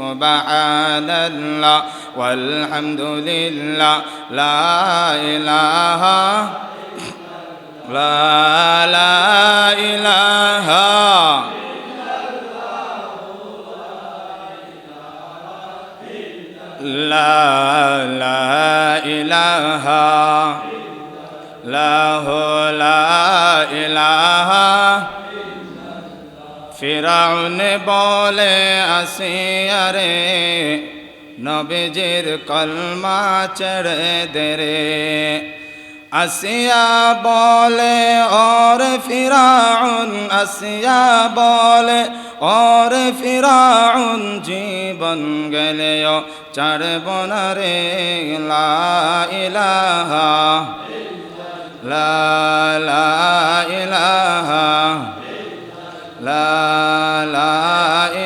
সুবহানাল্লাহ ওয়ালহামদুলিল্লাহ লা ইলাহা লা ইলাহা লা ইলাহা লা ইলাহা ফিরাউন বলে আসিয়া রে নবীজির কলমা ছেড়ে দে রে আসিয়া বলে और ফিরাউন আসিয়া বলে और ফিরাউন জীবন গেলেও ছাড়ব না রে লা ইলাহা লা ইলাহা লা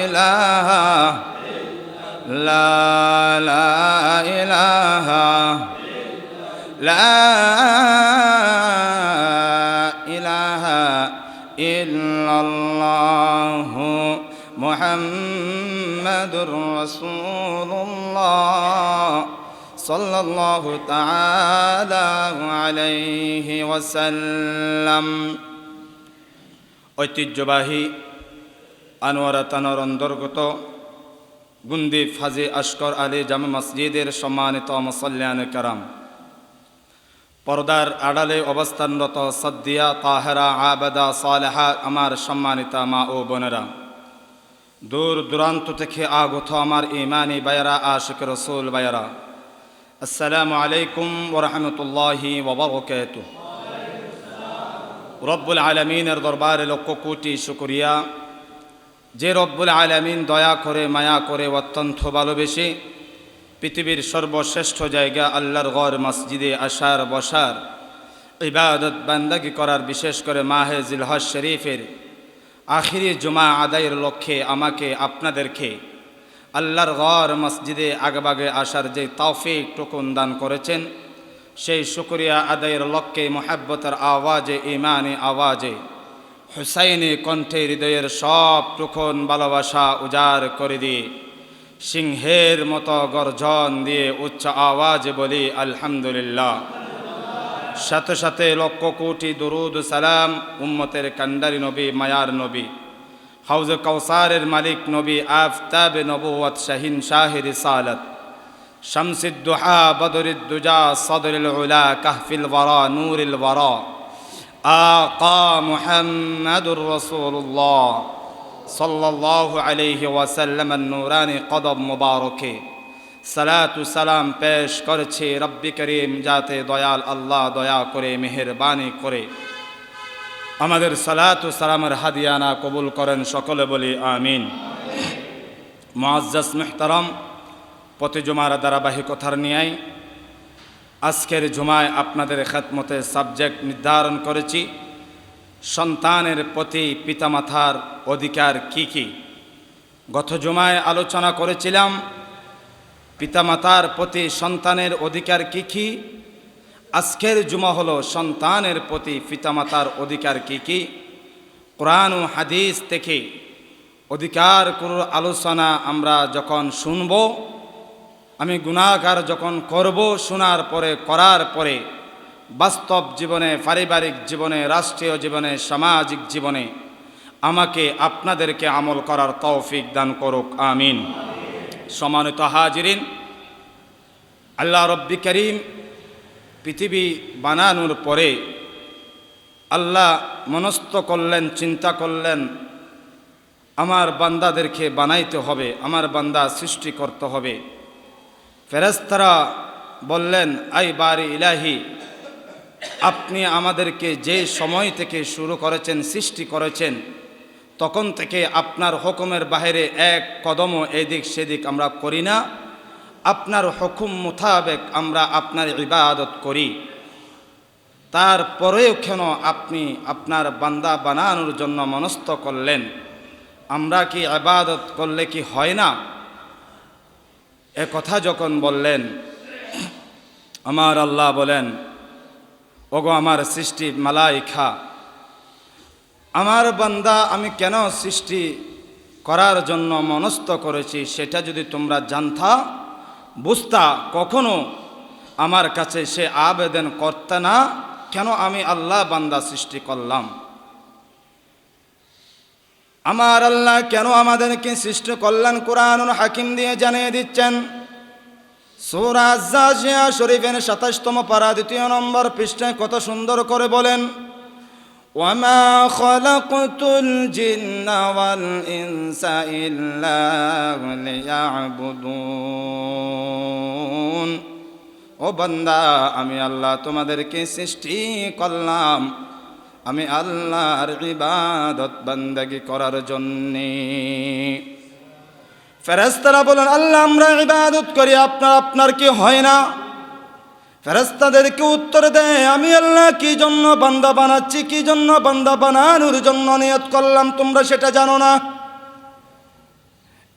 ইলাহা লা ইলাহা লা ইলাহা ইল্লাল্লাহু মুহাম্মাদুর রাসূলুল্লাহ সাল্লাল্লাহু তাআলা আলাইহি ওয়াসাল্লাম। ঐতিহ্যবাহী আনোয়ারা থানার অন্তর্গত গুন্দি ফাজি আশকর আলী জামে মসজিদের সম্মানিত মুসল্লিয়ান কেরাম, পর্দার আড়ালে অবস্থানরত সদ্দিয়া তাহেরা আবেদা সালেহা আমার সম্মানিতা মা ও বোনেরা, দূর দূরান্ত থেকে আগত আমার ইমানি বায়রা আশিক রসুল বায়রা, আসসালামু আলাইকুম ওয়া রাহমাতুল্লাহি ওয়া বারাকাতুহু। রব্বুল আলামিনের দরবারে লক্ষ কোটি শুকরিয়া, যে রব্বুল আলামিন দয়া করে মায়া করে অত্যন্ত ভালোবেসে পৃথিবীর সর্বশ্রেষ্ঠ জায়গা আল্লাহর ঘর মসজিদে আসার বসার ইবাদত বান্দাগি করার, বিশেষ করে মাহে জিলহজ শরীফের আখিরি জুমা আদায়ের লক্ষ্যে আমাকে আপনাদেরকে আল্লাহর ঘর মসজিদে আগেভাগে আসার যে তৌফিক টুকুন দান করেছেন, সেই শুকরিয়া আদায়ের লক্ষ্যে মুহাব্বতের আওয়াজে, ইমানি আওয়াজে, হুসাইনি কণ্ঠে হৃদয়ের সব টুকুন ভালোবাসা উজাড় করে দিয়ে সিংহের মতো গর্জন দিয়ে উচ্চ আওয়াজে বলি আলহামদুলিল্লাহ। সাথে সাথে লক্ষ কোটি দুরুদ সালাম উম্মতের কান্ডারি নবী, মায়ার নবী, হাউজ কাউসারের মালিক নবী, আফতাবে নবুয়ত, শাহিন শাহে রিসালাত, শামসিদ দুহা, বদরিদ দুজা, সদরিল উলা, কাহফিল ওয়ারা, নূরিল ওয়ারা, আকা মুহাম্মাদুর রাসূলুল্লাহ সাল্লাল্লাহু আলাইহি ওয়াসাল্লাম নূরানি কদম মুবারকে সালাতু সালাম পেশ করছে রব্বি করিম, যাতে দয়াল আল্লাহ দয়া করে মেহেরবানি করে আমাদের সালাতু সালামের হাদিয়ানা কবুল করেন, সকলে বলি আমিন। মুআজ্জাজ মুহতারাম, প্রতি জুমার ধারাবাহিকতার নিয়ে আজকের জুমায় আপনাদের খেদমতে সাবজেক্ট নির্ধারণ করেছি সন্তানের প্রতি পিতামাতার অধিকার কি কি। গত জুমায় আলোচনা করেছিলাম পিতামাতার প্রতি সন্তানের অধিকার কি কি। আজকের জুমা হলো সন্তানের প্রতি পিতামাতার অধিকার কি কি। কোরআন ও হাদিস থেকে অধিকারগুলোর আলোচনা আমরা যখন শুনব, আমি গুনাহগার যখন করব, শোনার পরে করার পরে বাস্তব জীবনে, পারিবারিক জীবনে, রাষ্ট্রীয় জীবনে, সামাজিক জীবনে আমাকে আপনাদেরকে আমল করার তৌফিক দান করুক, আমিন। সম্মানিত হাজিরিন, আল্লাহ রব্বি করিম পৃথিবী বানানোর পরে আল্লাহ মনস্থ করলেন, চিন্তা করলেন আমার বান্দাদেরকে বানাইতে হবে, আমার বান্দা সৃষ্টি করতে হবে। ফেরেশতারা বললেন, আই বারি ইলাহি, আপনি আমাদেরকে যে সময় থেকে শুরু করেছেন, সৃষ্টি করেছেন, তখন থেকে আপনার হুকুমের বাইরে এক কদমও এদিক সেদিক আমরা করি না। আপনার হুকুম মোতাবেক আমরা আপনার ইবাদত করি। তারপরেও কেন আপনি আপনার বান্দা বানানোর জন্য মনস্থ করলেন? আমরা কি ইবাদত করলে কি হয় না? এ কথা যখন বললেন, আমার আল্লাহ বলেন, ওগো আমার সৃষ্টি মালাইকা, আমার বান্দা আমি কেন সৃষ্টি করার জন্য মনস্থ করেছি সেটা যদি তোমরা জানতা বুঝতা, কখনো আমার কাছে সে আবেদন করতে না, কেন আমি আল্লাহ বান্দা সৃষ্টি করলাম। আমার আল্লাহ কেন আমাদেরকে সৃষ্টি করলেন কুরআনুল হাকিম দিয়ে জানিয়ে দিচ্ছেন। সূরা আয-যাশিয়া শরীফের ২৭তম পারা ২ নম্বর পৃষ্ঠায় কত সুন্দর করে বলেন, ওয়ামা খালাকতুল জিন্না ওয়াল ইনসা ইল্লা লিয়াবুদুন। ও বান্দা, আমি আল্লাহ তোমাদেরকে সৃষ্টি করলাম আমি আল্লাহর ইবাদত বান্দাগি করার জন্যে। ফেরেশতারা বলেন, আল্লাহ আমরা ইবাদত করি, আপনার কি হয় না? ফেরেশতাদেরকে উত্তর দেয়, আমি আল্লাহ কি জন্য বান্দা বানাচ্ছি, কি জন্য বান্দা বানানোর জন্য নিয়ত করলাম তোমরা সেটা জানো না।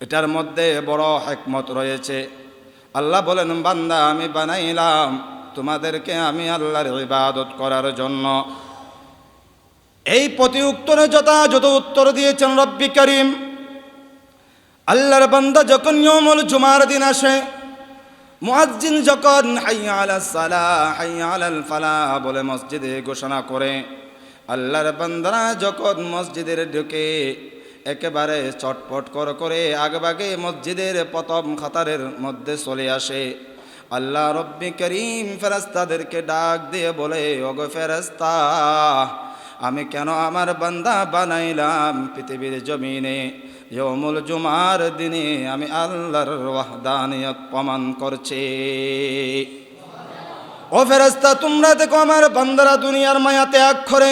এটার মধ্যে বড় হিকমত রয়েছে। আল্লাহ বলেন, বান্দা আমি বানাইলাম তোমাদেরকে আমি আল্লাহর ইবাদত করার জন্য। এই প্রতি উত্তরে যথাযথ উত্তর দিয়েছেন রব্বি করিম। আল্লাহর বান্দা যখন ইয়াউমুল জুমার দিন আসে, মুয়াজ্জিন যখন হাইয়া আলাস সালাহ হাইয়া আলাল ফালাহ বলে মসজিদে ঘোষণা করে, আল্লাহর বান্দারা যখন মসজিদের ঢুকে একেবারে চটপট করে আগেভাগে মসজিদের প্রথম কাতারের মধ্যে চলে আসে, আল্লাহ রব্বি করিম ফেরেশতাদেরকে ডাক দিয়ে বলে, ওগো ফেরেশতা, আমি কেন আমার বান্দা বানাইলাম পৃথিবীর জমিনে ইয়াউমুল জুমার দিনে আমি আল্লাহর ওয়াহদানিয়ত প্রমাণ করছি। ও ফেরেশতা, তোমরা দেখো আমার বান্দারা দুনিয়ার মায়া ত্যাগ করে,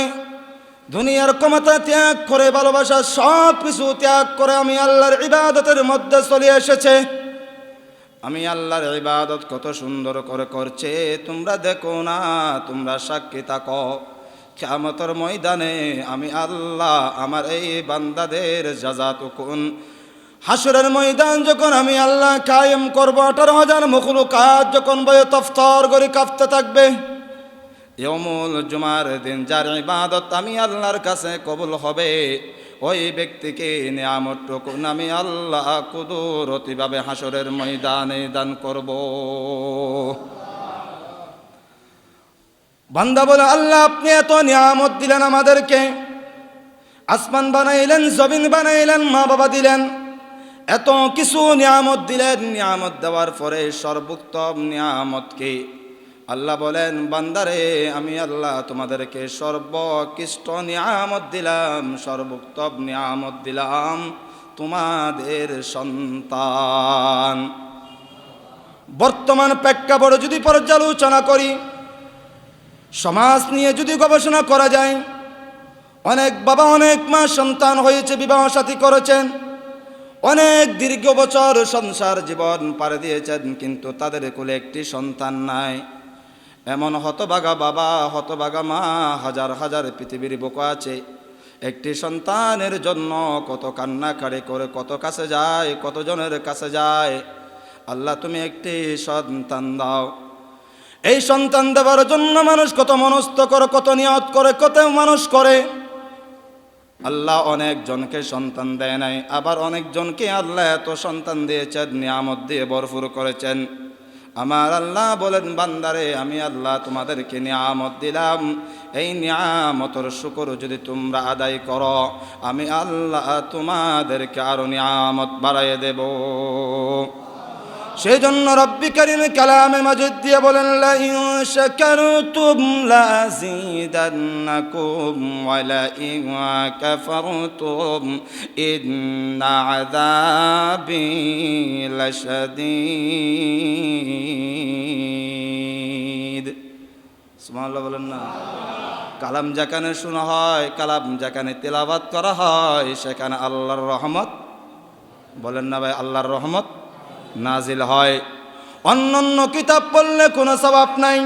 দুনিয়ার ক্ষমতা ত্যাগ করে, ভালোবাসা সব কিছু ত্যাগ করে আমি আল্লাহর ইবাদতের মধ্যে চলে এসেছে। আমি আল্লাহর ইবাদত কত সুন্দর করে করছে তোমরা দেখো না, তোমরা সাক্ষী থাকো। কিয়ামতের ময়দানে আমি আল্লাহ আমার এই বান্দাদের জাযাতুকুন, হাসরের ময়দান যখন আমি আল্লাহ কায়েম করব, 18,000 মখলুকাত যখন বয়ে তফতর করে কাঁপতে থাকবে, ইয়াউমুল জুমার দিন যার ইবাদত আমি আল্লাহর কাছে কবুল হবে, ওই ব্যক্তিকে নিয়ামতটুকু আমি আল্লাহ কুদরতিভাবে হাসরের ময়দানে দান করব। বান্দা বলে, আল্লাহ আপনি এত নিয়ামত দিলেন আমাদেরকে, আসমান বানাইলেন, জমিন বানাইলেন, মা বাবা দিলেন, এত কিছু নিয়ামত দিলেন। নিয়ামত দেওয়ার পরে সর্বোত্তম নিয়ামত কি? আল্লাহ বলেন, বান্দারে আমি আল্লাহ তোমাদেরকে সর্বোৎকৃষ্ট নিয়ামত দিলাম, সর্বোত্তম নিয়ামত দিলাম তোমাদের সন্তান। বর্তমান প্রেক্ষাপট যদি পর্যালোচনা করি, সমাজ নিয়ে যদি গবেষণা করা যায়, অনেক বাবা অনেক মা সন্তান হয়েছে, বিবাহ সাথী করেছেন, অনেক দীর্ঘ বছর সংসার জীবন পার দিয়েছেন, কিন্তু তাদের কোলে একটি সন্তান নাই। এমন হতভাগা বাবা হতভাগা মা হাজার হাজার পৃথিবীর বুকে আছে। একটি সন্তানের জন্য কত কান্নাকাটি করে কত কাছে যায়, কতজনের কাছে যায়, আল্লাহ তুমি একটি সন্তান দাও। এই সন্তান দেওয়ার জন্য মানুষ কত মনস্থ করে, কত নিয়ত করে, কত মানুষ করে। আল্লাহ অনেকজনকে সন্তান দেয় নাই, আবার অনেকজনকে আল্লাহ এত সন্তান দিয়েছেন, নিয়ামত দিয়ে ভরপুর করেছেন। আমার আল্লাহ বলেন, বান্দারে আমি আল্লাহ তোমাদেরকে নিয়ামত দিলাম, এই নিয়ামতের শুকর যদি তোমরা আদায় করো, আমি আল্লাহ তোমাদেরকে আরো নিয়ামত বাড়াইয়ে দেব। সেই জন্য রব্বি কারীম কালামে মাজিদ দিয়ে বলেন, লা ইন শাকারতুম লাযীদান্নাকুম ওয়া লা ইন কাফারতুম ইন্না আযাবি লাশাদীদ। সুবহানাল্লাহ বলেন না। কালাম যেখানে শোনা হয়, কালাম যেখানে তেলাওয়াত করা হয়, সেখানে আল্লাহর রহমত, বলেন না ভাই, আল্লাহর রহমত নাজিল হয়। অন্যান্য কিতাব পড়লে কোনো সওয়াব নাই,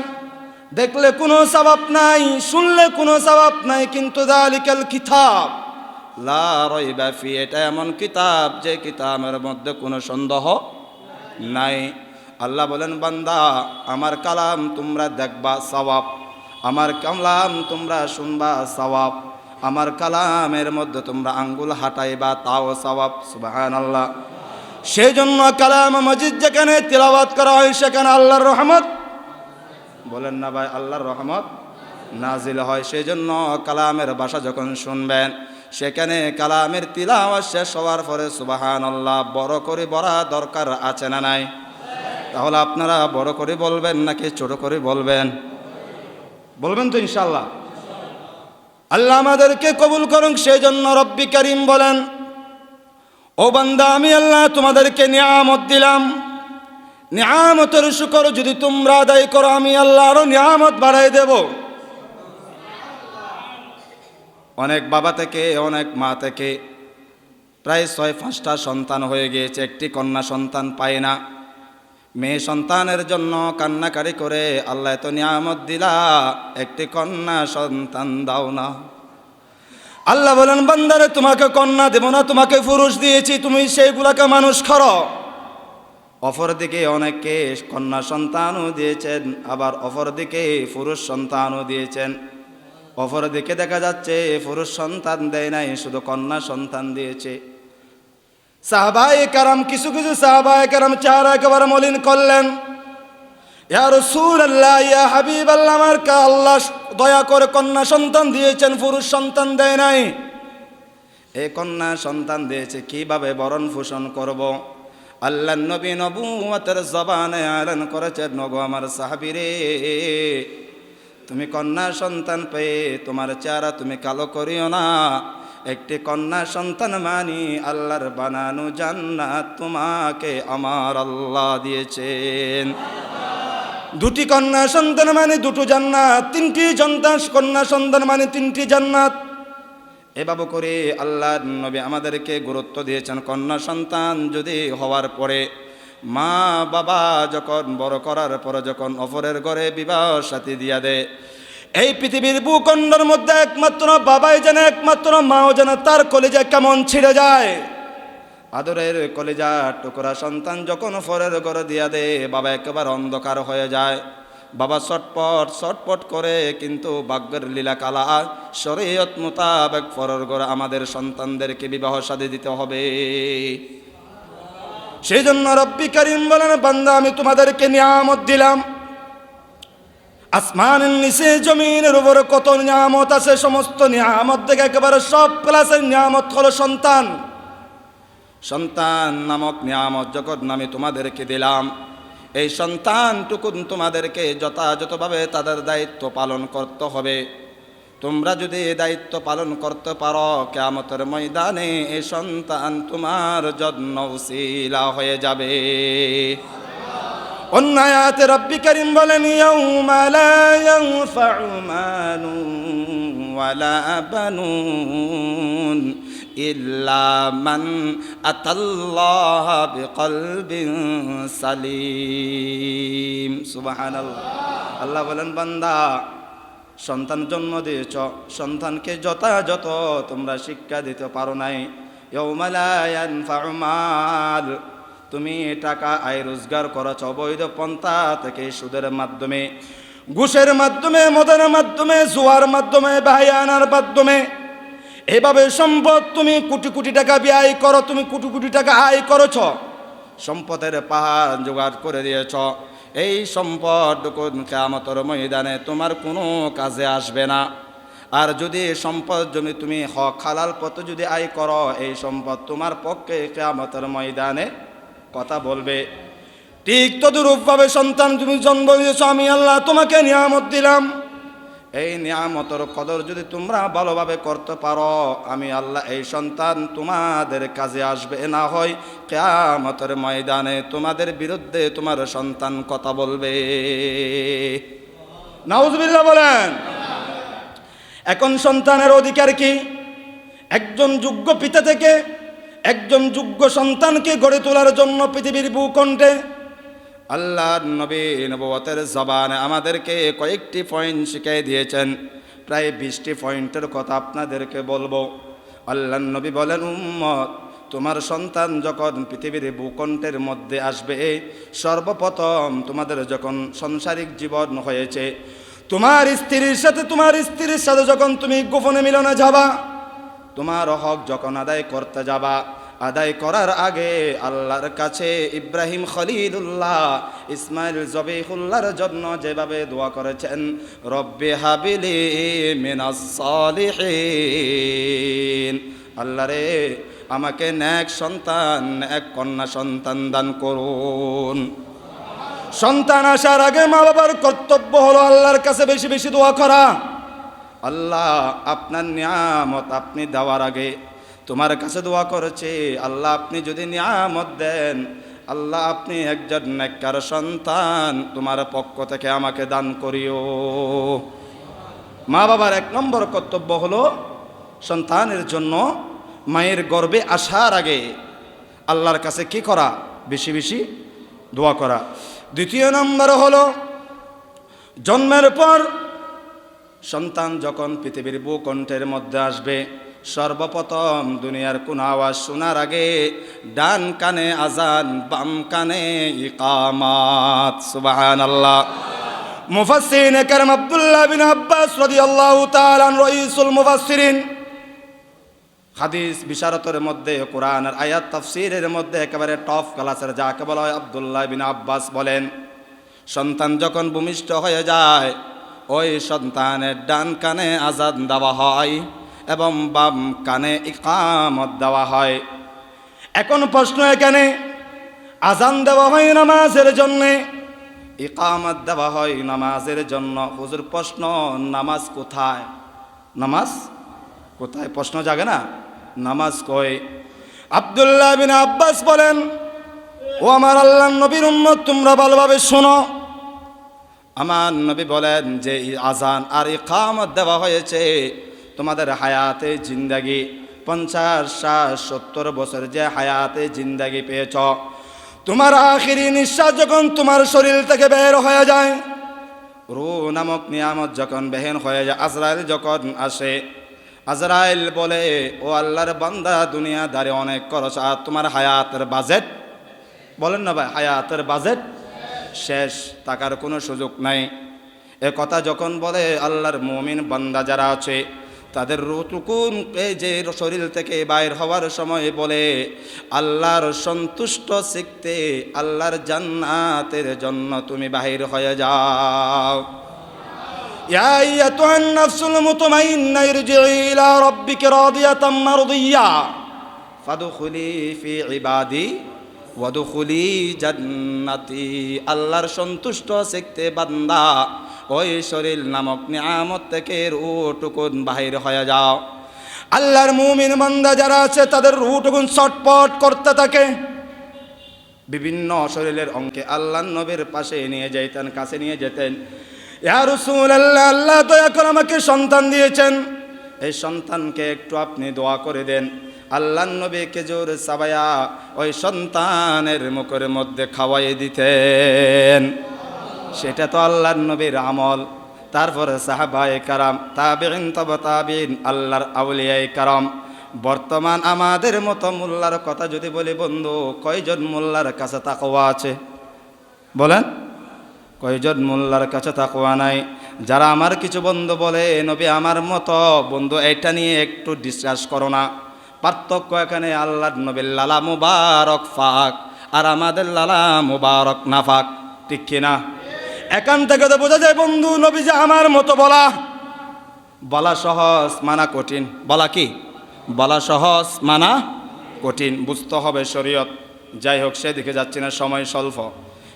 দেখলে কোনো সওয়াব নাই, শুনলে কোনো সওয়াব নাই, কিন্তু যালিকাল কিতাব লা রাইবা ফি, এটা এমন কিতাব যে কিতাবের মধ্যে কোনো সন্দেহ নাই। আল্লাহ বলেন, বান্দা আমার কালাম তোমরা দেখবা সওয়াব, আমার কালাম তোমরা শুনবা সওয়াব, আমার কালামের মধ্যে তোমরা আঙ্গুল হাঁটাইবা, তাও সওয়াব। সুবহানাল্লাহ। সেই জন্য কালাম মাজিদ যেখানে তিলাওয়াত করা হয় সেখানে আল্লাহর রহমত, বলেন না ভাই, আল্লাহর রহমত নাজিল হয়। সেই জন্য কালামের ভাষা যখন শুনবেন সেখানে কালামের তিলাওয়াত শেষ হওয়ার পরে সুবহানাল্লাহ বড় করে বলা দরকার আছে না নাই? তাহলে আপনারা বড় করে বলবেন নাকি ছোট করে বলবেন? বলবেন তো ইনশাআল্লাহ। আল্লাহ আমাদেরকে কবুল করুন। সেই জন্য রব্বি করিম বলেন, ও বান্দা আমি আল্লাহ তোমাদেরকে নিয়ামত দিলাম, নিয়ামতের শুকর যদি তোমরা আদায় করো আমি আল্লাহ আরো নিয়ামত বাড়াই দেব। অনেক বাবা থেকে অনেক মা থেকে প্রায় 6-5টা সন্তান হয়ে গিয়েছে, একটি কন্যা সন্তান পায় না। মেয়ে সন্তানের জন্য কান্নাকারি করে, আল্লাহ তো নিয়ামত দিলা, একটি কন্যা সন্তান দাও না। আল্লাহ বলেন বান্দারে তোমাকে কন্যা দেব না, তোমাকে পুরুষ দিয়েছি, তুমি সেইগুলাকে মানুষ করো। অপরদিকে অনেককে কন্যা সন্তানও দিয়েছেন, আবার অপরদিকে পুরুষ সন্তানও দিয়েছেন। অপরদিকে দেখা যাচ্ছে পুরুষ সন্তান দেয় নাই, শুধু কন্যা সন্তান দিয়েছে। সাহাবায়ে কেরাম, কিছু কিছু সাহাবায়ে কেরাম চেহারা একেবারে মলিন করলেন, ইয়া রাসূলুল্লাহ, ইয়া হাবিবাল্লাহ, আমার কা আল্লাহ দয়া করে কন্যা সন্তান দিয়েছেন, পুরুষ সন্তান দেয় নাই। এই কন্যা সন্তান দিয়েছে, কিভাবে ভরণ পোষণ করব? আল্লাহর নবী নবুয়তের জবানে এলান করেছেন, নগো আমার সাহাবীরে, তুমি কন্যা সন্তান পেয়ে তোমার চেহারা তুমি কালো করিও না। একটি কন্যা সন্তান মানি আল্লাহর বানানো জান্নাত তোমাকে আমার আল্লাহ দিয়েছেন। দুটি কন্যা সন্তান মানে দুটো জান্নাত, তিনটি কন্যা সন্তান মানে তিনটি জান্নাত। এভাবে করে আল্লাহর নবী আমাদেরকে গুরুত্ব দিয়েছেন। কন্যা সন্তান যদি হওয়ার পরে মা বাবা যখন বড় করার পরে যখন অপরের ঘরে বিবাহ সাথী দিয়া দেয়, এই পৃথিবীর ভূখণ্ডের মধ্যে একমাত্র বাবাই জানে, একমাত্র মাও জানে তার কলিজা কেমন ছিঁড়ে যায়। আদরের কলিজা টুকরা সন্তান যখন অপরের ঘরে দিয়া দেয়, বাবা একেবারে অন্ধকার হয়ে যায়। বাবা ছটপট করে, কিন্তু ভাগ্যের লীলা কালা, শরীয়ত মোতাবেক পরের ঘরে আমাদের সন্তানদেরকে বিবাহ শাদী দিতে হবে। সেই জন্য রব্বি করিম বলেন, বান্দা আমি তোমাদেরকে নিয়ামত দিলাম। আসমানের নিচে জমিনের উপরে কত নিয়ামত আছে, সমস্ত নিয়ামত থেকে একেবারে সব ক্লাসের নিয়ামত হলো সন্তান। সন্তান নামক নিয়ামত যখন আমি তোমাদেরকে দিলাম, এই সন্তানটুকু তোমাদেরকে যথাযথভাবে তাদের দায়িত্ব পালন করতে হবে। তোমরা যদি এই দায়িত্ব পালন করতে পারো, কিয়ামতের ময়দানে এই সন্তান তোমার জন্য উসিলা হয়ে যাবে। অন্য আয়াতে রব্বি করিম বলেন, ইয়াউমা লা ইয়ানফাউ মালুন ওয়ালা বানুন ইল্লা মান আতাল্লাহ বিকলবিন সালিম। সুবহানাল্লাহ। আল্লাহ বলেন, বান্দা সন্তান জন্ম দিয়েছ, সন্তানকে যথাযথ তোমরা শিক্ষা দিতে পারো নাই। ইয়াউমা লা ইয়ানফাউ মাল, তুমি টাকা আয় রোজগার করেছ অবৈধ পন্থা থেকে, সুদের মাধ্যমে, ঘুষের মাধ্যমে, মদের মাধ্যমে, জুয়ার মাধ্যমে, বাহায়ানার মাধ্যমে, এভাবে সম্পদ তুমি কোটি কোটি টাকা ব্যয় করো, তুমি কোটি কোটি টাকা আয় করেছ, সম্পদের পাহাড় জোগাড় করে দিয়েছ। এই সম্পদ কিয়ামতের ময়দানে তোমার কোনো কাজে আসবে না। আর যদি সম্পদ জমি তুমি হক হালাল পথে যদি আয় করো, এই সম্পদ তোমার পক্ষে কিয়ামতের ময়দানে কথা বলবে। ঠিক তদরূপভাবে সন্তান তুমি জন্ম দিয়েছ, আমি আল্লাহ তোমাকে নিয়ামত দিলাম। এই নিয়ামতের কদর যদি তোমরা ভালোভাবে করতে পারো, আমি আল্লাহ এই সন্তান তোমাদের কাজে আসবে। না হয় কিয়ামতের ময়দানে তোমাদের বিরুদ্ধে তোমার সন্তান কথা বলবে। নাউজুবিল্লাহ বলেন। এখন সন্তানের অধিকার কি? একজন যোগ্য পিতা থেকে একজন যোগ্য সন্তানকে গড়ে তোলার জন্য পৃথিবীর ভূখণ্ডে আল্লাহর নবী নবুয়তের জবানে আমাদেরকে কয়েকটি পয়েন্ট শিখিয়ে দিয়েছেন। প্রায় 20টি পয়েন্টের কথা আপনাদেরকে বলবো। আল্লাহর নবী বলেন, উম্মত তোমার সন্তান যখন পৃথিবীর ভূখণ্ডের মধ্যে আসবে, সর্বপ্রথম তোমাদের যখন সাংসারিক জীবন হয়েছে, তোমার স্ত্রীর সাথে যখন তুমি গোপনে মিলনে যাবা, তোমার হক যখন আদায় করতে যাবা, আদায় করার আগে আল্লাহর কাছে ইব্রাহিম খলিলুল্লাহ ইসমাইল জবিহুল্লাহর জন্য যেভাবে দোয়া করেছেন, রব্বি হাবিলি মিনাস সালিহিন, আল্লাহ রে আমাকে নেক সন্তান, এক কন্যা সন্তান দান করুন। সন্তান আসার আগে মা বাবার কর্তব্য হলো আল্লাহর কাছে বেশি বেশি দোয়া করা। আল্লাহ আপনার নিয়ামত আপনি দেওয়ার আগে তোমার কাছে দোয়া করেছে, আল্লাহ আপনি যদি নিয়ামত দেন, আল্লাহ আপনি একজন নেককার সন্তান তোমার পক্ষ থেকে আমাকে দান করিও। মা বাবার এক নম্বর কর্তব্য হলো সন্তানের জন্য মায়ের গর্ভে আসার আগে আল্লাহর কাছে কি করা? বেশি বেশি দোয়া করা। দ্বিতীয় নম্বর হলো জন্মের পর সন্তান যখন পৃথিবীর ভূকণ্ঠের মধ্যে আসবে, সর্বপ্রথম দুনিয়ার কোন আওয়াজ শোনার আগে ডান কানে আজান, বাম কানে ইকামাত। সুবহানাল্লাহ। মুফাসসিরিন কেরাম আব্দুল্লাহ বিন আব্বাস রাদিয়াল্লাহু তাআলা রাইসুল মুফাসসিরিন, হাদিস বিশারতের মধ্যে, কোরআনের আয়াত তাফসীরের মধ্যে একেবারে টপ ক্লাসের যাকে বলা হয়, আব্দুল্লাহ বিন আব্বাস বলেন, সন্তান যখন ভূমিষ্ঠ হয়ে যায়, ওই সন্তানের ডান কানে আজান দেওয়া হয় এবং বাম কানে ইকামত দেওয়া হয়। এখন প্রশ্ন এখানে, আজান দেওয়া হয় নামাজের জন্যে, ইকামত দেওয়া হয় নামাজের জন্য। হুজুর প্রশ্ন, নামাজ কোথায়? নামাজ কোথায়? প্রশ্ন জাগে না, নামাজ কই? আব্দুল্লাহ বিন আব্বাস বলেন, ও আমার আল্লাহর নবীর উম্মত, তোমরা ভালোভাবে শোনো। আমার নবী বলেন যে আজান আর ইকামত দেওয়া হয়েছে তোমাদের হায়াতে জিন্দাগি, 50, 60, 70 বছর যে হায়াতে জিন্দাগি পেয়েছ, তোমার আখিরি নিঃশ্বাস যখন তোমার শরীর থেকে বের হয়ে যায়, রূহ নামক নিয়ামত যখন বেহেন হয়ে যায়, আজরাইল যখন আসে, আজরাইল বলে, ও আল্লাহর বান্দা, দুনিয়াদারি অনেক খরচ, আর তোমার হায়াতের বাজেট, বলেন না ভাই, হায়াতের বাজেট শেষ, টাকার কোনো সুযোগ নাই। এ কথা যখন বলে, আল্লাহর মুমিন বান্দা যারা আছে তাদের রুটুকুন এই যে শরীর থেকে বাইর হওয়ার সময় বলে, আল্লাহর সন্তুষ্ট শিখতে, আল্লাহর জান্নাতের জন্য তুমি বাহির হয়ে যাও। ইয়া আইয়াতুহান নাফসুল মুতমাইন্না ইরজিই ইলা রাব্বিকা রাদিয়াতাম মারদিয়্যা ফাদখুলি ফি ইবাদি ওয়াদখুলি জান্নাতি। আল্লাহর সন্তুষ্ট শিখতে বান্দা, ওই শরীর নামক নিয়ামত থেকে রুটুকুন বাহির হয়ে যাও। আল্লাহর মুমিন বান্দা যারা আছে তাদের রুটুকুন ছটপট করতে থাকে, বিভিন্ন শরীরের অঙ্কে আল্লাহর নবীর পাশে নিয়ে যাইতেন, কাছে নিয়ে যেতেন, ইয়া রাসূলুল্লাহ, আল্লাহ দয়া করে আমাকে সন্তান দিয়েছেন, এই সন্তানকে একটু আপনি দোয়া করে দেন। আল্লাহর নবী খেজুর চাবায়া ওই সন্তানের মুখের মধ্যে খাওয়াই দিতেন। সেটা তো আল্লাহর নবীর আমল। তারপরে সাহাবায়ে কারাম, তাবিঈন, তাবে তাবিঈন, আল্লাহর আউলিয়ায়ে কারাম। বর্তমান আমাদের মতো মোল্লার কথা যদি বলি বন্ধু, কয়জন মোল্লার কাছে তাকওয়া আছে? বলেন, কয়জন মোল্লার কাছে তাকওয়া নাই? যারা আমার কিছু বন্ধু বলে, নবী আমার মতো, বন্ধু এটা নিয়ে একটু ডিসকাস করো না। পার্থক্য এখানে, আল্লাহর নবীর লালা মুবারক ফাক আর আমাদের লালা মুবারক নাফাক, ঠিক কিনা? এখান থেকে তো বোঝা যায় বন্ধু, নবী যে আমার মতো বলা সহজ, মানা কঠিন। বলা কি? বলা সহজ, মানা কঠিন। বুঝতে হবে শরীয়ত। যাই হোক, সেদিকে যাচ্ছি না, সময় স্বল্প।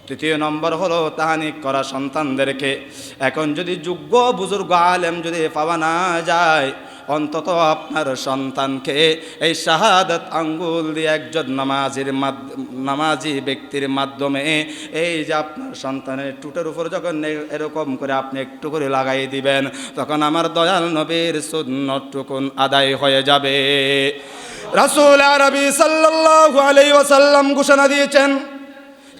তৃতীয় নম্বর হলো তাহানিক করা সন্তানদেরকে। এখন যদি যোগ্য বুজুর্গ আলেম যদি পাওয়া না যায়, অন্তত আপনার সন্তানকে এই শাহাদাত আঙ্গুল দিয়ে একজন নামাজি ব্যক্তির মাধ্যমে এই যে আপনার সন্তানের টুটের উপর যখন এরকম করে আপনি একটু করে লাগাই দিবেন, তখন আমার দয়াল নবীর সুন্নতটুকুন আদায় হয়ে যাবে। রাসূল আরবি সাল্লাল্লাহু আলাইহি ওয়াসাল্লাম ঘোষণা দিয়েছেন,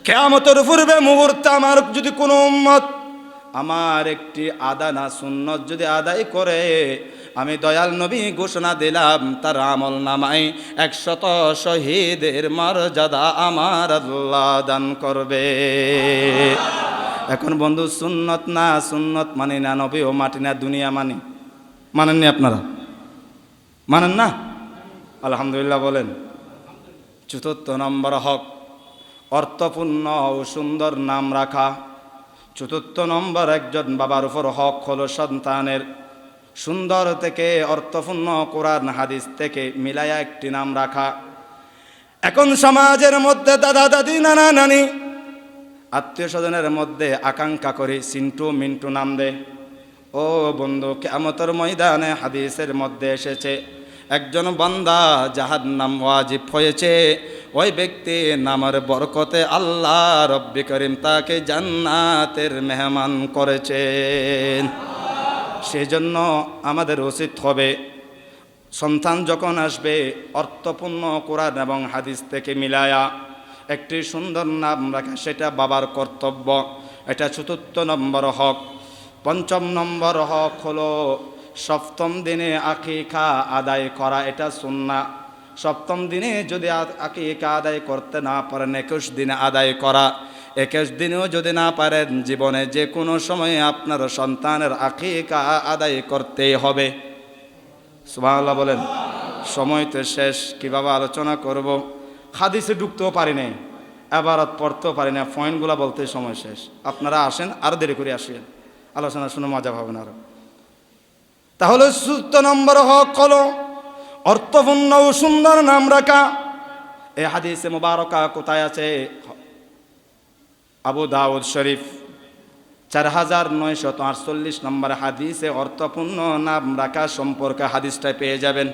কিয়ামতের পূর্বে মুহূর্তে আমার যদি কোনো উম্মত আমার একটি আদানা সুন্নত যদি আদায় করে, আমি দয়াল নবী ঘোষণা দিলাম তার আমল নামায় 100 শহীদের মর্যাদা আমার আল্লাহ দান করবে। এখন বন্ধু সুন্নত না সুন্নত মানি না, নবী ও মাটি না দুনিয়া মানি, মানেননি আপনারা? মানেন না? আলহামদুলিল্লাহ বলেন। চতুর্থ নম্বর হক অর্থপূর্ণ ও সুন্দর নাম রাখা। চতুর্থ নম্বর একজন বাবার উপর হক হলো সন্তানের সুন্দর থেকে অর্থপূর্ণ কোরআন হাদিস থেকে মিলায়া একটি নাম রাখা। এখন সমাজের মধ্যে দাদা দাদি নানা নানি আত্মীয় স্বজনের মধ্যে আকাঙ্ক্ষা করে চিন্টু মিন্টু নাম দে। ও বন্ধু, কিয়ামতের ময়দানে হাদিসের মধ্যে এসেছে একজন বান্দা জাহান্নাম ওয়াজিব হয়েছে, ওই ব্যক্তি নামের বরকতে আল্লাহ রব্বি করিম তাকে জান্নাতের মেহমান করেছেন। সেজন্য আমাদের উচিত হবে সন্তান যখন আসবে অর্থপূর্ণ কোরআন এবং হাদিস থেকে মিলায়া একটি সুন্দর নাম রাখা, সেটা বাবার কর্তব্য। এটা চতুর্থ নম্বর হক। পঞ্চম নম্বর হক হলো সপ্তম দিনে আকিকা আদায় করা, এটা সুন্নাহ। সপ্তম দিনে যদি আকিকা আদায় করতে না পারেন 21 দিনে আদায় করা। 21 দিনেও যদি না পারেন জীবনে যে কোনো সময়ে আপনার সন্তানের আকিকা আদায় করতেই হবে। সুবহানাল্লাহ বলেন। সময় তো শেষ, কীভাবে আলোচনা করব। হাদিসে ঢুকতেও পারি নাই, এবারত পড়তেও পারি না, পয়েন্টগুলো বলতে সময় শেষ। আপনারা আসেন, আরও দেরি করে আসেন, আলোচনা শুনে মজা পাবেন আরো। তাহলে 7 নম্বর হক হলো অর্থপূর্ণ ও সুন্দর নাম রাখা। এই হাদিসে মুবারকা কোথায় আছে? আবু দাউদ শরীফ 4948 নম্বর হাদিসে অর্থপূর্ণ নাম রাখা সম্পর্কে হাদিসটা পেয়ে যাবেন।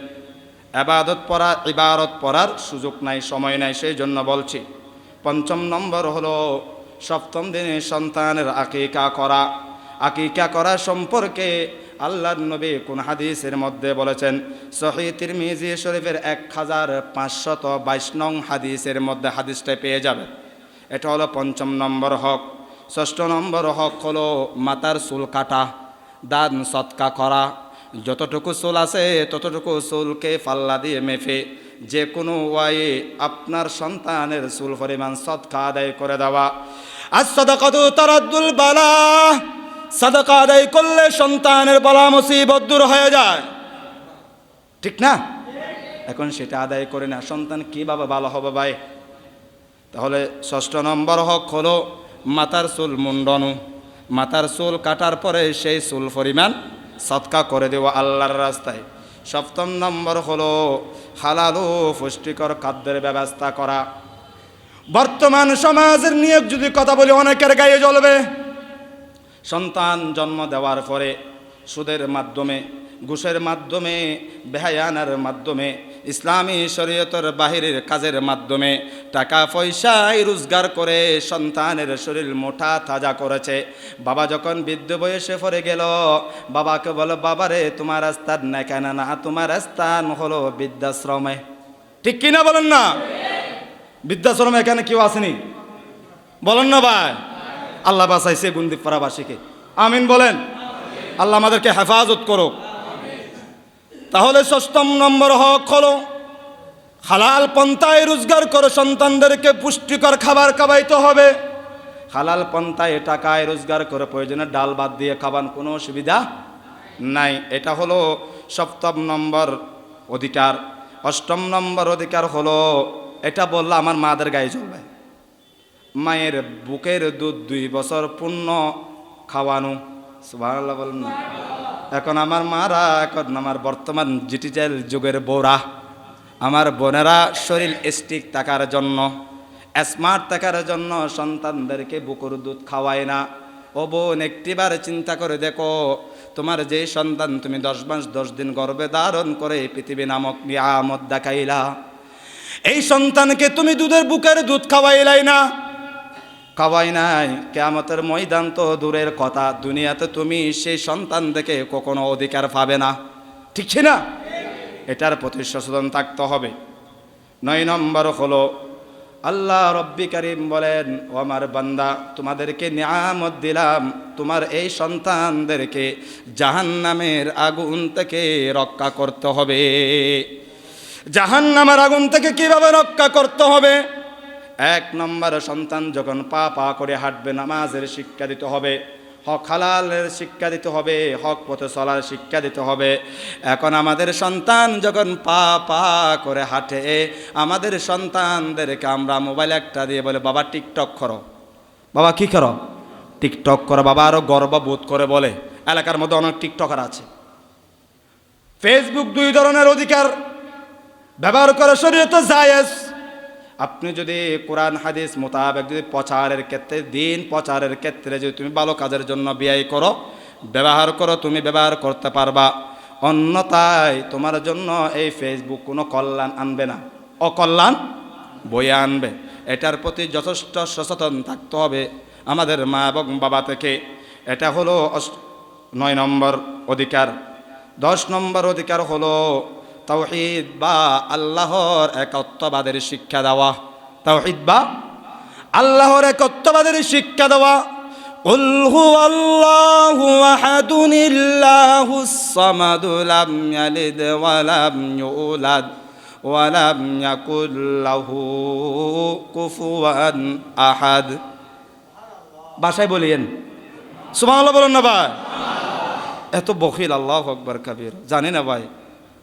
ইবারত পড়ার সুযোগ নাই, সময় নাই, সেই জন্য বলছি। পঞ্চম নম্বর হলো সপ্তম দিনে সন্তানের আকিকা করা। আকিকা করা সম্পর্কে আল্লাহর নবী কোন হাদিসের মধ্যে বলেছেন? সহিহ তিরমিজি শরীফের 1522 নং হাদিসের মধ্যে হাদিসটা পেয়ে যাবে। এটা হলো পঞ্চম নম্বর হক। ষষ্ঠ নম্বর হক হলো মাথার চুল কাটা, দান সৎকা করা। যতটুকু চুল আছে ততটুকু চুলকে পাল্লা দিয়ে মেপে যে কোনো ওয়ায়ে আপনার সন্তানের চুল পরিমাণ সৎকা আদায় করে দেওয়া। আর সাদাকাতু তারাদ্দুল বালা, সাদাকা আদায় করলে সন্তানের বালা মুসিবত দূর হয়ে যায়, ঠিক না? এখন সেটা আদায় করে না, সন্তান কীভাবে ভালো হবে ভাই? তাহলে ষষ্ঠ নম্বর হক হলো মাথার চুল মুন্ডন। মাথার চুল কাটার পরে সেই চুল পরিমাণ সৎকা করে দেওয়া আল্লাহর রাস্তায়। সপ্তম নম্বর হলো হালাল ও পুষ্টিকর খাদ্যের ব্যবস্থা করা। বর্তমান সমাজের নিয়ে যদি কথা বলি, অনেকের গায়ে জ্বলবে। সন্তান জন্ম দেওয়ার পরে সুদের মাধ্যমে, ঘুষের মাধ্যমে, বেহায়ানার মাধ্যমে, ইসলামী শরীয়তের বাহিরের কাজের মাধ্যমে টাকা পয়সায় রোজগার করে সন্তানের শরীর মোটা তাজা করেছে। বাবা যখন বৃদ্ধ বয়সে পড়ে গেল, বাবাকে বলো, বাবারে তোমার স্থান না কেন না, তোমার স্থান হলো বৃদ্ধাশ্রমে। ঠিক কিনা বলেন না? বৃদ্ধাশ্রমে এখানে কেউ আসেনি? বলেন না ভাই? আল্লাহ বাঁচাইছে গুন্দিপাড়াবাসীকে, আমিন বলেন। আল্লাহ আমাদেরকে হেফাজত করুক। তাহলে ষষ্ঠম নম্বর হক হলো হালাল পন্থায় রোজগার করে সন্তানদেরকে পুষ্টিকর খাবার খাওয়াইতে হবে। হালাল পন্থায় টাকায় রোজগার করে প্রয়োজনে ডাল ভাত দিয়ে খাবান, কোনো অসুবিধা নাই। এটা হলো সপ্তম নম্বর অধিকার। অষ্টম নম্বর অধিকার হলো, এটা বললে আমার মাদের গায়ে চলবে, মায়ের বুকের দুধ 2 বছর পূর্ণ খাওয়ানো। সুবহানাল্লাহ বলেন না? এখন আমার মারা, এখন আমার বর্তমান ডিজিটাল যুগের বউরা, আমার বোনেরা শরীর স্টিক থাকার জন্য, স্মার্ট থাকার জন্য সন্তানদেরকে বুকের দুধ খাওয়ায় না। ও বোন, একটিবার চিন্তা করে দেখো, তোমার যে সন্তান তুমি 10 মাস 10 দিন গর্ভে ধারণ করে পৃথিবী নামক নিয়ামত দেখাইলা, এই সন্তানকে তুমি বুকের দুধ খাওয়াইলাই না, খাওয়াই নাই। কিয়ামতের ময়দান তো দূরের কথা, দুনিয়াতে তুমি সেই সন্তান থেকে কখনো অধিকার পাবে না, ঠিক না? এটার প্রতি সচেতন থাকতে হবে। 9 নম্বর হলো আল্লাহ রব্বি করিম বলেন, ও আমার বান্দা, তোমাদেরকে নিয়ামত দিলাম, তোমার এই সন্তানদেরকে জাহান্নামের আগুন থেকে রক্ষা করতে হবে। জাহান্নামের আগুন থেকে কিভাবে রক্ষা করতে হবে? এক নম্বর, সন্তান যখন পা পা করে হাঁটবে নামাজের শিক্ষা দিতে হবে, হক হালালের শিক্ষা দিতে হবে, হক পথে চলার শিক্ষা দিতে হবে। এখন আমাদের সন্তান যখন পা পা করে হাঁটে, আমাদের সন্তানদেরকে আমরা মোবাইল একটা দিয়ে বলে, বাবা টিকটক করো, বাবা কি করো, টিকটক করো। বাবা আরও গর্ববোধ করে বলে। এলাকার মধ্যে অনেক টিকটকার আছে। ফেসবুক দুই ধরনের অধিকার, ব্যবহার করা শরীয়তে জায়েজ। আপনি যদি কোরআন হাদিস মোতাবেক যদি প্রচারের ক্ষেত্রে, দিন প্রচারের ক্ষেত্রে যদি তুমি ভালো কাজের জন্য ব্যয় করো, ব্যবহার করো, তুমি ব্যবহার করতে পারবা। অন্যথায় তোমার জন্য এই ফেসবুক কোনো কল্যাণ আনবে না, অকল্যাণ বয়ে আনবে। এটার প্রতি যথেষ্ট সচেতন থাকতে হবে আমাদের মা এবং বাবা থেকে। এটা হলো 9 নম্বর অধিকার। 10 নম্বর অধিকার হলো তাওহীদ বা আল্লাহর একত্ববাদের শিক্ষা দেওয়া। তাওহীদ বা আল্লাহর একত্ববাদের শিক্ষা দেওয়া। কুল হুয়াল্লাহু আহাদুনিল্লাহুস সামাদু লাম ইয়ালিদ ওয়া লাম ইউলাদ ওয়া লাম ইয়াকুল লাহু কুফুয়ান আহাদ। ভাষায় বলিয়েন সুবহানাল্লাহ, বলুন না ভাই। এত বখিল, আল্লাহু আকবার কাবীর। জানি না ভাই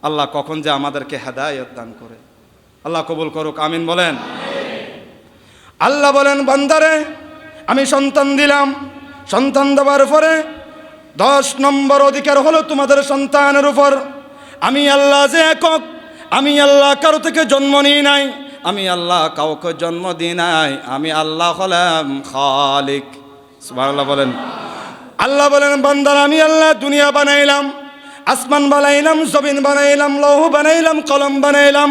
আল্লাহ কখন যে আমাদেরকে হেদায়েত দান করে। আল্লাহ কবুল করুক, আমিন বলেন। আল্লাহ বলেন, বান্দারে আমি সন্তান দিলাম, সন্তান দেওয়ার পরে 10 নম্বর অধিকার হলো তোমাদের সন্তানের উপর। আমি আল্লাহ যে একক, আমি আল্লাহ কারো থেকে জন্ম নিই নাই, আমি আল্লাহ কাউকে জন্ম দিই নাই, আমি আল্লাহ হলাম খালিক। সুবহানাল্লাহ বলেন। আল্লাহ বলেন, বান্দারা আমি আল্লাহ দুনিয়া বানাইলাম, আসমান বানাইলাম, জমিন বানাইলাম, লৌহ বানাইলাম, কলম বানাইলাম,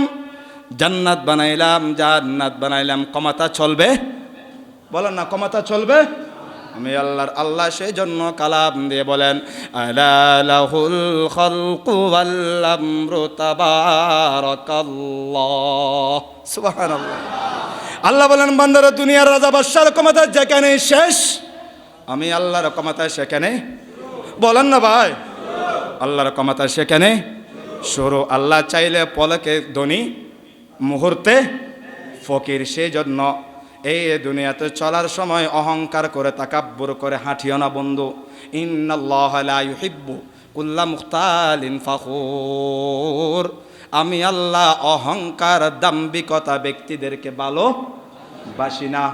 জান্নাত বানাইলাম, জান্নাত বানাইলাম। ক্ষমতা চলবে? বলেন না, ক্ষমতা চলবে? আমি আল্লাহ সেই জন্য কালাম দিয়ে বলেন, আলা লাহুল খালকু ওয়াল আমরু তাবারাকাল্লাহ। সুবহানাল্লাহ। আল্লাহ বলেন, বান্দারা দুনিয়ার রাজা বাদশার ক্ষমতা যেখানে শেষ, আমি আল্লাহর ক্ষমতা সেখানে। বলেন না ভাই, আল্লাহর ক্ষমতা সেখানে শুরু। আল্লাহ চাইলে পলকে ধনী, মুহূর্তে ফকির। সেই জন্য এই দুনিয়াতে চলার সময় অহংকার করে, তাকাব্বুর করে হাঁটিও না বন্ধু। ইন্নাল্লাহা লা ইউহিব্বু কুল্লা মুখতালিন ফাখুর। আমি আল্লাহ অহংকার, দাম্ভিকতা ব্যক্তিদেরকে ভালোবাসি না।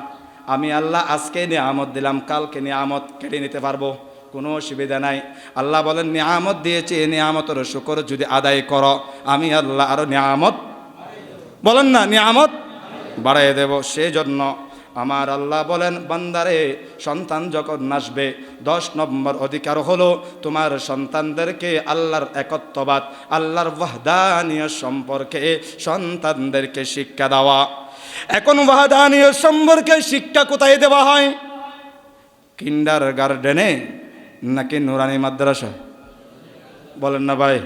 আমি আল্লাহ আজকে নিয়ামত দিলাম, কালকে নিয়ামত কেড়ে নিতে পারবো, কোনো অসুবিধা নাই। আল্লাহ বলেন, নিয়ামত দিয়েছে, নিয়ামতের শুকর যদি আদায় করো, আমি আল্লাহ আরো নিয়ামত, বলেন না, নিয়ামত বাড়াইয়ে দেব। সেই জন্য আমার আল্লাহ বলেন, বান্দারে সন্তান যখন আসবে, 10 নম্বর অধিকার হলো তোমার সন্তানদেরকে আল্লাহর একত্ববাদ, আল্লাহর ওয়াহদানিয়ত সম্পর্কে সন্তানদেরকে শিক্ষা দেওয়া। এখন ওয়াহদানিয়ত সম্পর্কে শিক্ষা কোথায় দেওয়া হয়? কিন্ডার গার্ডেনে নাকি নুরানি মাদ্রাসায়? বলেন না ভাই।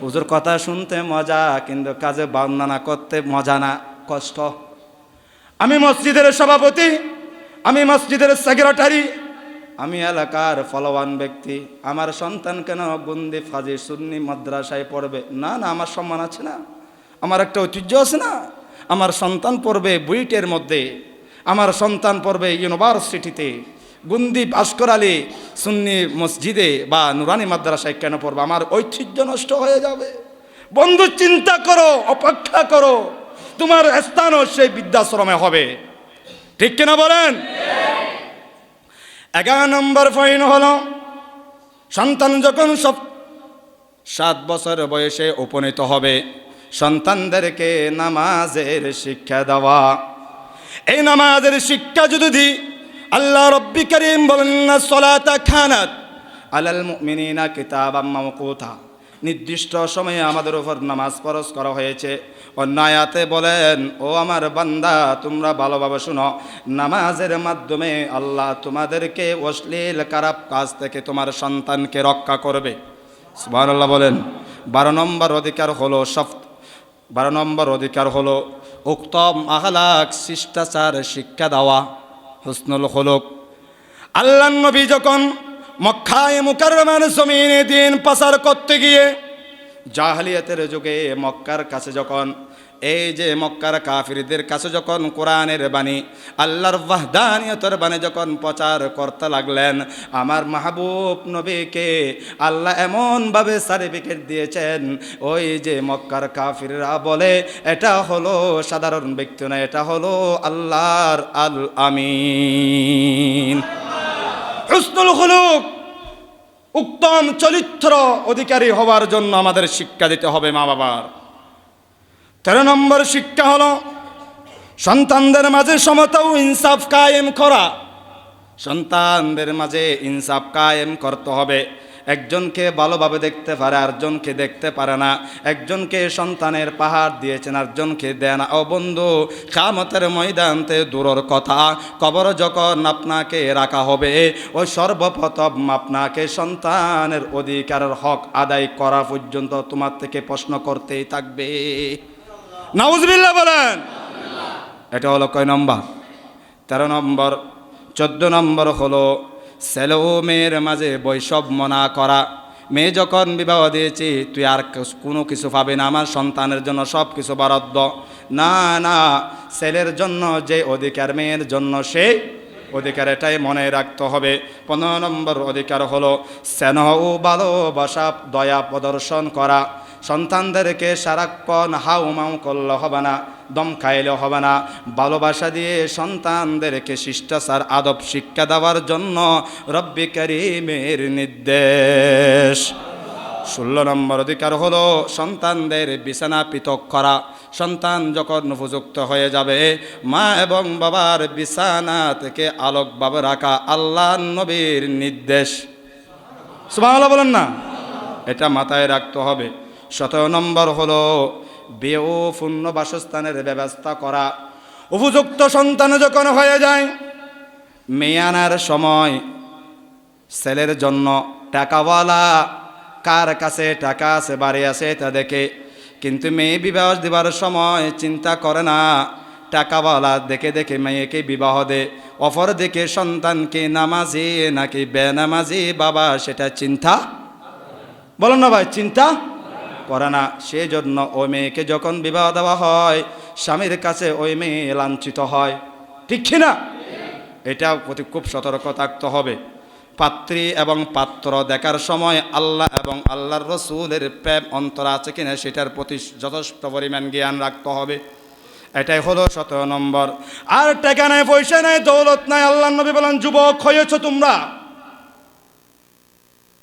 হুজুর কথা শুনতে মজা, কিন্তু কাজে বর্ণনা করতে মজা না, কষ্ট। আমি মসজিদের সভাপতি, আমি মসজিদের সেক্রেটারি, আমি এলাকার ফলোয়ান ব্যক্তি, আমার সন্তান কেন গুন্দি ফাজি সুন্নি মাদ্রাসায় পড়বে? না না, আমার সম্মান আছে না, আমার একটা ঐতিহ্য আছে না। আমার সন্তান পড়বে বুয়েটের মধ্যে, আমার সন্তান পড়বে ইউনিভার্সিটিতে, গুন্দি ভাস্কর আলী সুন্নি মসজিদে বা নুরানি মাদ্রাসায় কেন পড়বে? আমার ঐতিহ্য নষ্ট হয়ে যাবে। বন্ধু চিন্তা করো, অপেক্ষা করো, তোমার স্থানও সেই বৃদ্ধাশ্রমে হবে। ঠিক কিনা বলেন? 11 নম্বর পয়েন্ট হলো, সন্তান যখন 7 বছর বয়সে উপনীত হবে, সন্তানদেরকে নামাজের শিক্ষা দেওয়া। এই নামাজের শিক্ষা যদি দিই, আল্লাহ রব্বি করিম বলেন, সলাতা খানাত আলাল মুমিনিনা কিতাবাম মাওকুতা। নির্দিষ্ট সময়ে আমাদের উপর নামাজ ফরজ করা হয়েছে। অন্য আয়াতে বলেন, ও আমার বান্দা, তোমরা ভালোভাবে শুনো, নামাজের মাধ্যমে আল্লাহ তোমাদেরকে অশ্লীল খারাপ কাজ থেকে তোমার সন্তানকে রক্ষা করবে। সুবহানাল্লাহ বলেন। 12 নম্বর অধিকার হলো 12 নম্বর অধিকার হলো উত্তম আখলাক, শিষ্টাচার শিক্ষা দেওয়া, হুসনুল খুলুক। আল্লাহর নবী যখন মক্কায়ে মুকাররমার জমিনে দিন প্রচার করতে গিয়ে জাহেলিয়াতের যুগে মক্কার কাছে যখন এই যে মক্কার কাফিরদের কাছে যখন কোরআনের বাণী আল্লাহর ওয়াহদানিয়তের বাণী যখন প্রচার করতে লাগলেন, আমার মাহবুব নবীকে আল্লাহ এমনভাবে সার্টিফিকেট দিয়েছেন, ওই যে মক্কার কাফিররা বলে এটা হলো সাধারণ ব্যক্তি না, এটা হলো আল্লাহর আল আমিন। হুসনুল খুলুক, উত্তম চরিত্র অধিকারী হওয়ার জন্য আমাদের শিক্ষা দিতে হবে মা বাবার। 13 নম্বর শিক্ষা হলো সন্তানদের মাঝে সমতা ও ইনসাফ কায়েম করা। সন্তানদের মাঝে ইনসাফ কায়েম করতে হবে। একজনকে ভালোভাবে দেখতে পারে, আরেকজনকে দেখতে পারে না। একজনকে সন্তানের পাহাড় দিয়েছেন, আরেকজনকে দেন না। ও বন্ধু, কিয়ামতের ময়দানতে দূরের কথা, কবর যখন আপনাকে রাখা হবে, ওই সর্বপ্রথম আপনাকে সন্তানের অধিকারের হক আদায় করা পর্যন্ত তোমার থেকে প্রশ্ন করতেই থাকবে। নাউজুবিল্লাহ বলেন। এটা হলো কয় নম্বর? 13 নম্বর। 14 নম্বর হলো ছেলে ও মেয়ের মাঝে বৈষম্য না করা। মেয়ে যখন বিবাহ দিয়েছি, তুই আর কোনো কিছু পাবি না, আমার সন্তানের জন্য সব কিছু বরাদ্দ। না না, ছেলের জন্য যে অধিকার, মেয়ের জন্য সেই অধিকার, এটাই মনে রাখতে হবে। 15 নম্বর অধিকার হলো স্নেহ ও ভালোবাসা, দয়া প্রদর্শন করা। সন্তানদেরকে সারাক্ষণ হাউমাউ করলে হবে না, দম খাইলে হবে না। ভালোবাসা দিয়ে সন্তানদেরকে শিষ্টাচার আদব শিক্ষা দেওয়ার জন্য রব্বি কারীমের নির্দেশ। 16 নম্বর অধিকার হলো সন্তানদের বিছানা পৃথক করা। সন্তান যখন উপযুক্ত হয়ে যাবে, মা এবং বাবার বিছানা থেকে আলোকভাবে রাখা আল্লাহর নবীর নির্দেশ। সুবহানাল্লাহ বলেন না, এটা মাথায় রাখতে হবে। 17 নম্বর হলো বিয়ে ও পূর্ণ বাসস্থানের ব্যবস্থা করা। উপযুক্ত সন্তান যখন হয়ে যায়, মেয়ে আনার সময় ছেলের জন্য টাকাওয়ালা, কার কাছে টাকা আছে, বাড়ি আছে, তা দেখে। কিন্তু মেয়ে বিবাহ দেবার সময় চিন্তা করে না, টাকাওয়ালা দেখে দেখে মেয়েকে বিবাহ দে। অপর দিকে সন্তানকে নামাজি নাকি বেনামাজি বাবা সেটা চিন্তা, বলো না ভাই, চিন্তা করে না। সেই জন্য ওই মেয়েকে যখন বিবাহ দেওয়া হয়, স্বামীর কাছে ওই মেয়ে লাঞ্ছিত হয়, ঠিক কিনা? এটা প্রতি খুব সতর্ক থাকতে হবে। পাত্রী এবং পাত্র দেখার সময় আল্লাহ এবং আল্লাহর রসুলের প্রেম অন্তর আছে কিনা সেটার প্রতি যথেষ্ট পরিমাণ জ্ঞান রাখতে হবে। এটাই হলো 17 নম্বর। আর টাকা নাই, পয়সা নাই, দৌলত নাই। আল্লাহর নবী বলেন, যুবক হয়েছো তোমরা,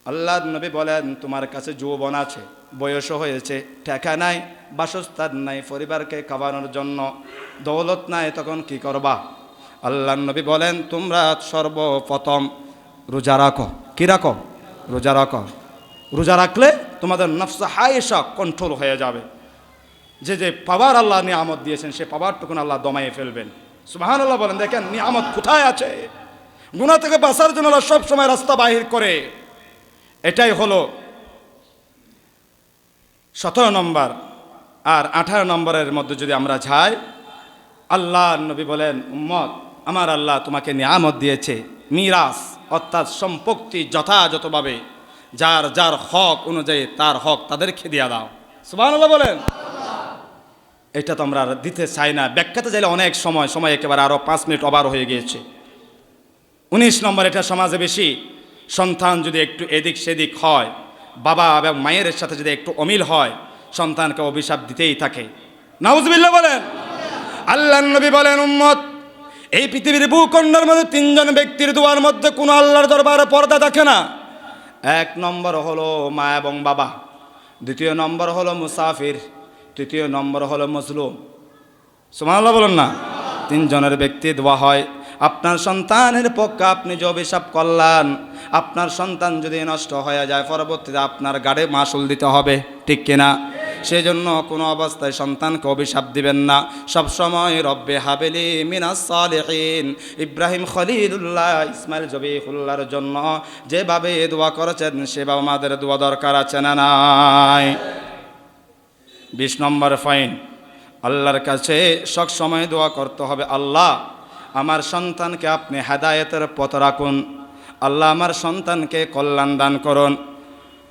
আল্লাহর নবী বলেন তোমার কাছে যৌবন আছে, বয়স হয়েছে, টাকা নাই, বাসস্থান নাই, পরিবারকে খাওয়ানোর জন্য দৌলত নাই, তখন কি করবা? আল্লাহর নবী বলেন তোমরা সর্বপ্রথম রোজা রাখো। কি রাখো? রোজা রাখো। রোজা রাখলে তোমাদের নফস হায়েশা কন্ট্রোল হয়ে যাবে। যে যে পাওয়ার আল্লাহ নিয়ামত দিয়েছেন, সে পাওয়ারটুকুন আল্লাহ দমাইয়ে ফেলবেন। সুবহানাল্লাহ বলেন। দেখেন নিয়ামত কোথায় আছে। গুনাহ থেকে বাঁচার জন্য আল্লাহ সব সময় রাস্তা বাহির করে। এটাই হলো 17 নম্বর। আর 18 নম্বরের মধ্যে যদি আমরা যাই, আল্লাহ নবী বলেন, উম্মত আমার আল্লাহ তোমাকে নিয়ামত দিয়েছে, মিরাস অর্থাৎ সম্পত্তি যথাযথভাবে যার যার হক অনুযায়ী তার হক তাদেরকে দিয়ে দাও। সুবহানাল্লাহ বলেন। এটা তো আমরা দিতে চাই না। ব্যাখ্যাতে চাইলে অনেক সময় একেবারে আরও 5 মিনিট ওভার হয়ে গিয়েছে। 19 নম্বর, এটা সমাজে বেশি। সন্তান যদি একটু এদিক সেদিক হয়, বাবা এবং মায়ের সাথে যদি একটু অমিল হয়, সন্তানকে অভিশাপ দিতেই থাকে। নাউজুবিল্লাহ বলেন। আল্লাহর নবী বলেন, উম্মত এই পৃথিবীর ভূখণ্ডের মধ্যে 3 জন ব্যক্তির দুয়ার মধ্যে কোনো আল্লাহর দরবারে পর্দা থাকে না। 1 নম্বর হলো মা এবং বাবা, 2 নম্বর হলো মুসাফির, 3 নম্বর হলো মজলুম। সুবহানাল্লাহ বলেন না। 3 জনের ব্যক্তি দোয়া হয়। আপনার সন্তানের পক্ষে আপনি যে অভিশাপ করলেন, আপনার সন্তান যদি নষ্ট হয়ে যায়, পরবর্তীতে আপনার গাড়ে মাসুল দিতে হবে, ঠিক কিনা? সেই জন্য কোনো অবস্থায় সন্তানকে অভিশাপ দিবেন না। সবসময় রব্বে হাবেলি মিনাস সালিহিন, ইব্রাহিম খলিলুল্লাহ ইসমাইল জবিহুল্লাহর জন্য যেভাবে দোয়া করেছেন সেভাবে আমাদের দোয়া দরকার আছে না নাই? 20 নম্বর পয়েন্ট, আল্লাহর কাছে সবসময় দোয়া করতে হবে, আল্লাহ আমার সন্তানকে আপনি হেদায়েতের পথ রাখুন, আল্লাহ আমার সন্তানকে কল্যাণ দান করুন।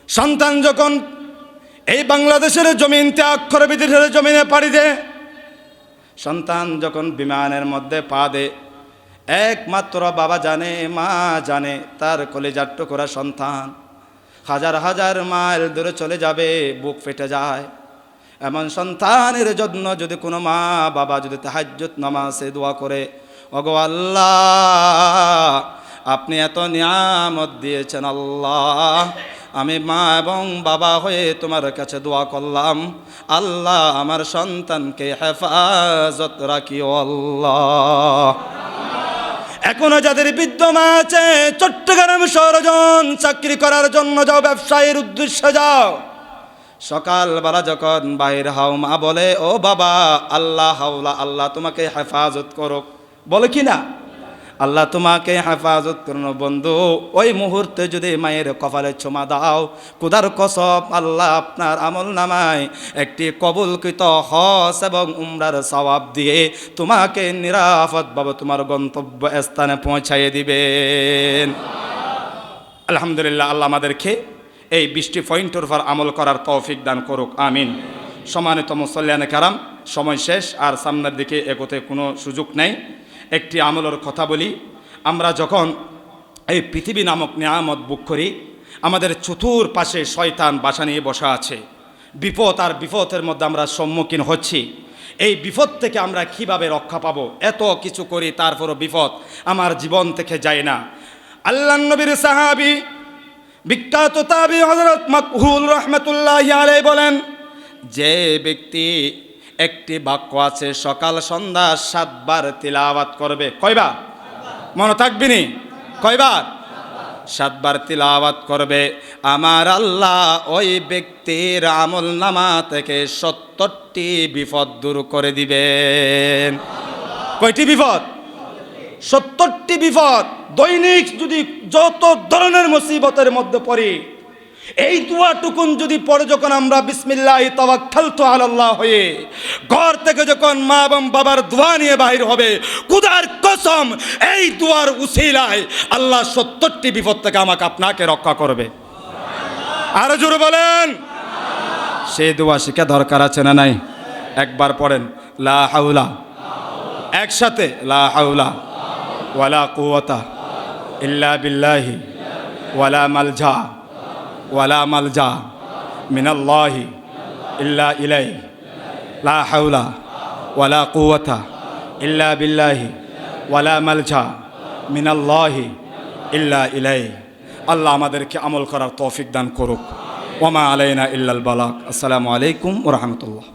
সন্তান যখন এই বাংলাদেশের জমিন ত্যাগ করে বিদেশের জমিনে পাড়ি দেয়। সন্তান যখন বিমানের মধ্যে পা দেয়, একমাত্র বাবা জানে, মা জানে, তার কলিজার টুকরা সন্তান হাজার হাজার মাইল দূরে চলে যাবে, বুক ফেটে যায়। এমন সন্তানের জন্য যদি কোনো মা বাবা যদি তাহাজ্জুদ নামাজে দোয়া করে, ওগো আল্লাহ আপনি এত নিয়ামত দিয়েছেন আল্লাহ, আমি মা এবং বাবা হয়ে তোমার কাছে দোয়া করলাম, আল্লাহ আমার সন্তানকে হেফাজত রাখিও আল্লাহ। এখনো যাদের বিদ্যমা আছে, চট্টগ্রাম শহরজন চাকরি করার জন্য যাও, ব্যবসায়ের উদ্দেশ্যে যাও, সকালবেলা যখন বাইর হও মা বলে, ও বাবা আল্লাহ হাওলা, আল্লাহ তোমাকে হেফাজত করুক, বলে কি না, আল্লাহ তোমাকে হেফাজত করুন। বন্ধু ওই মুহূর্তে যদি মায়ের কপালে চুমা দাও, খোদার কসম আল্লাহ আপনার আমল নামায় একটি কবুলকৃত হজ এবং উমরার সওয়াব দিয়ে তোমাকে নিরাপদভাবে তোমার গন্তব্য স্থানে পৌঁছাইয়ে দিবেন। আলহামদুলিল্লাহ, আল্লাহ আমাদেরকে এই 20টি পয়েন্টের উপর আমল করার তৌফিক দান করুক, আমিন। সম্মানিত মুসল্লিয়ানে কারাম, সময় শেষ, আর সামনের দিকে এগোতে কোনো সুযোগ নেই। একটি আমলের কথা বলি, আমরা যখন এই পৃথিবী নামক নিয়ামত বুক করি, আমাদের চতুর্পাশে শয়তান বাসা নিয়ে বসা আছে, বিপদ আর বিপদের মধ্যে আমরা সম্মুখীন হচ্ছি। এই বিপদ থেকে আমরা কিভাবে রক্ষা পাবো? এত কিছু করি তারপরও বিপদ আমার জীবন থেকে যায় না। আল্লাহর নবীর সাহাবী বিখ্যাত তাবি হযরত মাকহুল রাহমাতুল্লাহি আলাইহি বলেন, যে ব্যক্তি একটি বাক্য আছে সকাল সন্ধ্যা 7 বার তিলাওয়াত করবে, কয়বার মনে থাকবিনি, কয়বার? 7 বার তিলাওয়াত করবে, আমার আল্লাহ ওই ব্যক্তির আমল নামা থেকে 70টি বিপদ দূর করে দিবেন। কয়টি বিপদ? 70টি বিপদ। দৈনিক যদি যত ধরনের মুসিবতের মধ্যে পড়ি, এই দোয়াটুকুন যদি পড়ে যখন আমরা বিসমিল্লাহি তাওয়াক্কালতু আলাল্লাহ হয়ে ঘর থেকে যখন মা এবং বাবার দোয়া নিয়ে বাহির হবে, খোদার কসম এই দোয়ার উসিলায় আল্লাহ 70টি বিপদ থেকে আমাকে আপনাকে রক্ষা করবে। আরো জোরে বলেন। সেই দোয়া শিখা দরকার আছে না নাই? একবার পড়েন, লা হাওলা, একসাথে, লা হাওলা ওয়ালা কুওয়াতা ইল্লা বিল্লাহি ওয়ালা মালজা ওয়ালা মালজা মিনাল্লাহি ইল্লা ইলাইহি, লা হাওলা ওয়ালা কুওয়াতা ইল্লা বিল্লাহি ওয়ালা মালজা মিনাল্লাহি ইল্লা ইলাইহি। আল্লাহ আমাদেরকে আমল করার তৌফিক দান করুক। ওয়া মা আলাইনা ইল্লাল বালাগ। আসসালামু আলাইকুম ওয়া রাহমাতুল্লাহ।